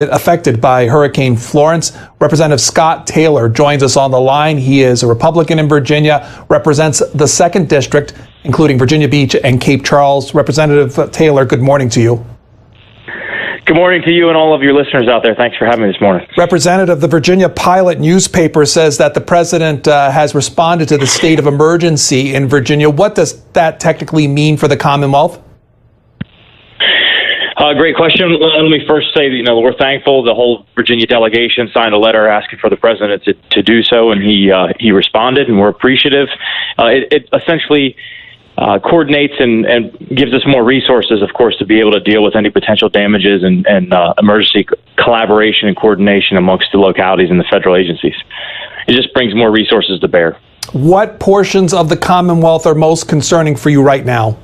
affected by Hurricane Florence. Representative Scott Taylor joins us on the line. He is a Republican in Virginia, represents the 2nd District, including Virginia Beach and Cape Charles. Representative Taylor, good morning to you. Good morning to you and all of your listeners out there. Thanks for having me this morning. Representative, the Virginia Pilot newspaper says that the president has responded to the state of emergency in Virginia. What does that technically mean for the Commonwealth? Great question. Let me first say that, we're thankful. The whole Virginia delegation signed a letter asking for the president to do so, and he responded, and we're appreciative. It essentially coordinates and gives us more resources, of course, to be able to deal with any potential damages and emergency collaboration and coordination amongst the localities and the federal agencies. It just brings more resources to bear. What portions of the Commonwealth are most concerning for you right now?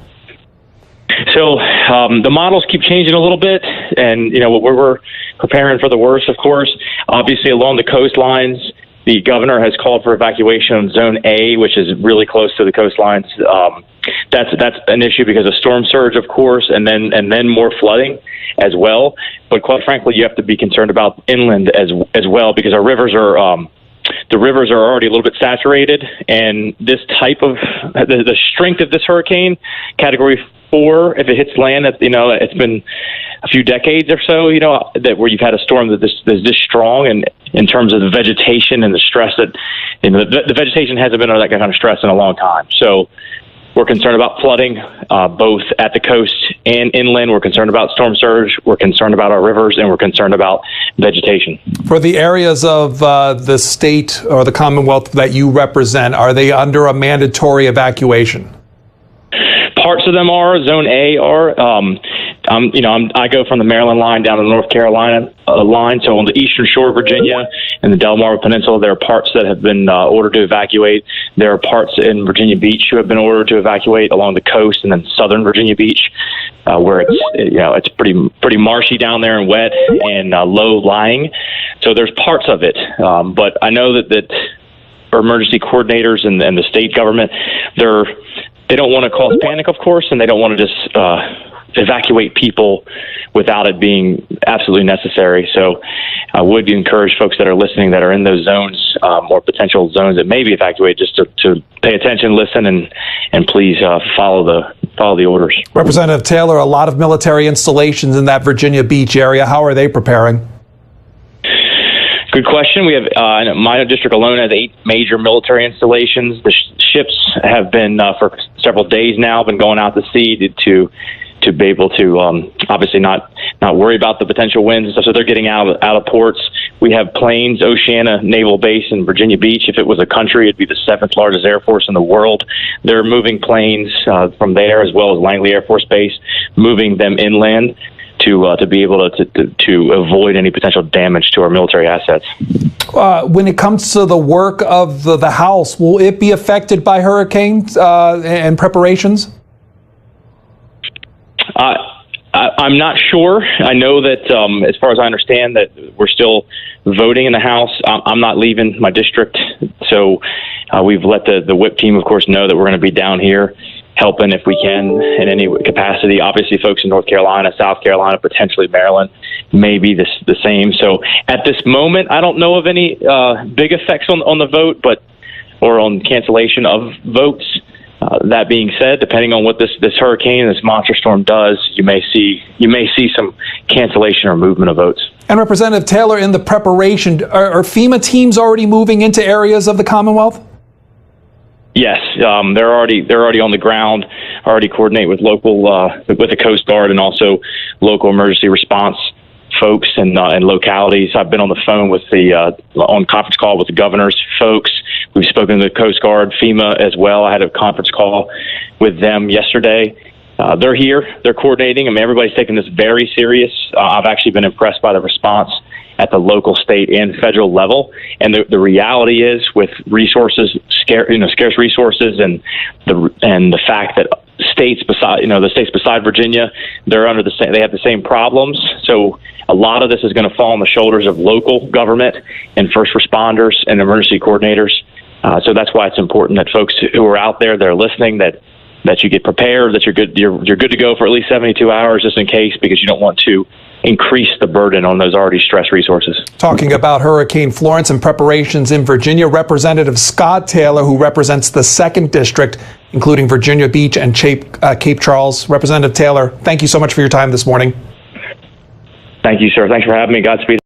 So the models keep changing a little bit, and we're preparing for the worst, of course. Obviously, along the coastlines, the governor has called for evacuation on Zone A, which is really close to the coastlines. That's an issue because of storm surge, of course, and then more flooding as well. But quite frankly, you have to be concerned about inland as well, because our rivers are already a little bit saturated, and this type of the strength of this hurricane, Category 4, if it hits land, it's been a few decades or so, that where you've had a storm that's this strong, and in terms of the vegetation and the stress that, the vegetation hasn't been under that kind of stress in a long time. So we're concerned about flooding, both at the coast and inland. We're concerned about storm surge. We're concerned about our rivers, and we're concerned about vegetation. For the areas of the state or the Commonwealth that you represent, are they under a mandatory evacuation? Parts of them are. Zone A are. I go from the Maryland line down to the North Carolina line. So on the eastern shore of Virginia and the Delmarva Peninsula, there are parts that have been ordered to evacuate. There are parts in Virginia Beach who have been ordered to evacuate along the coast, and then southern Virginia Beach, where it's pretty marshy down there and wet and low lying. So there's parts of it, but I know that our emergency coordinators and the state government, they don't want to cause panic, of course, and they don't want to just evacuate people without it being absolutely necessary. So I would encourage folks that are listening that are in those zones or potential zones that may be evacuated just to pay attention, listen, and please follow the orders. Representative Taylor, a lot of military installations in that Virginia Beach area. How are they preparing? Good question. We have, my district alone has 8 major military installations. The ships have been, for several days now, been going out to sea to be able to obviously not worry about the potential winds and stuff. So they're getting out of ports. We have planes, Oceana Naval Base in Virginia Beach. If it was a country, it'd be the 7th largest air force in the world. They're moving planes from there, as well as Langley Air Force Base, moving them inland to be able to avoid any potential damage to our military assets. When it comes to the work of the House, will it be affected by hurricanes and preparations? I'm not sure. I know that as far as I understand that we're still voting in the House. I'm not leaving my district, so we've let the whip team, of course, know that we're going to be down here helping if we can in any capacity. Obviously, folks in North Carolina, South Carolina, potentially Maryland, may be the same. So at this moment, I don't know of any big effects on the vote, or on cancellation of votes. That being said, depending on what this hurricane, this monster storm does, you may see some cancellation or movement of votes. And Representative Taylor, in the preparation, are FEMA teams already moving into areas of the Commonwealth? Yes, they're already on the ground, already coordinate with local with the Coast Guard and also local emergency response folks and localities. I've been on the phone with on conference call with the governor's folks. We've spoken to the Coast Guard, FEMA as well. I had a conference call with them yesterday. They're here. They're coordinating. I mean, everybody's taking this very serious. I've actually been impressed by the response at the local, state, and federal level. And the reality is, with resources, scarce resources, and the fact that states beside Virginia, they have the same problems. So a lot of this is going to fall on the shoulders of local government and first responders and emergency coordinators. So that's why it's important that folks who are out there, they're listening, that you get prepared, that you're good to go for at least 72 hours just in case, because you don't want to increase the burden on those already stressed resources. Talking about Hurricane Florence and preparations in Virginia, Representative Scott Taylor, who represents the 2nd District, including Virginia Beach and Cape Charles. Representative Taylor, thank you so much for your time this morning. Thank you, sir. Thanks for having me. Godspeed.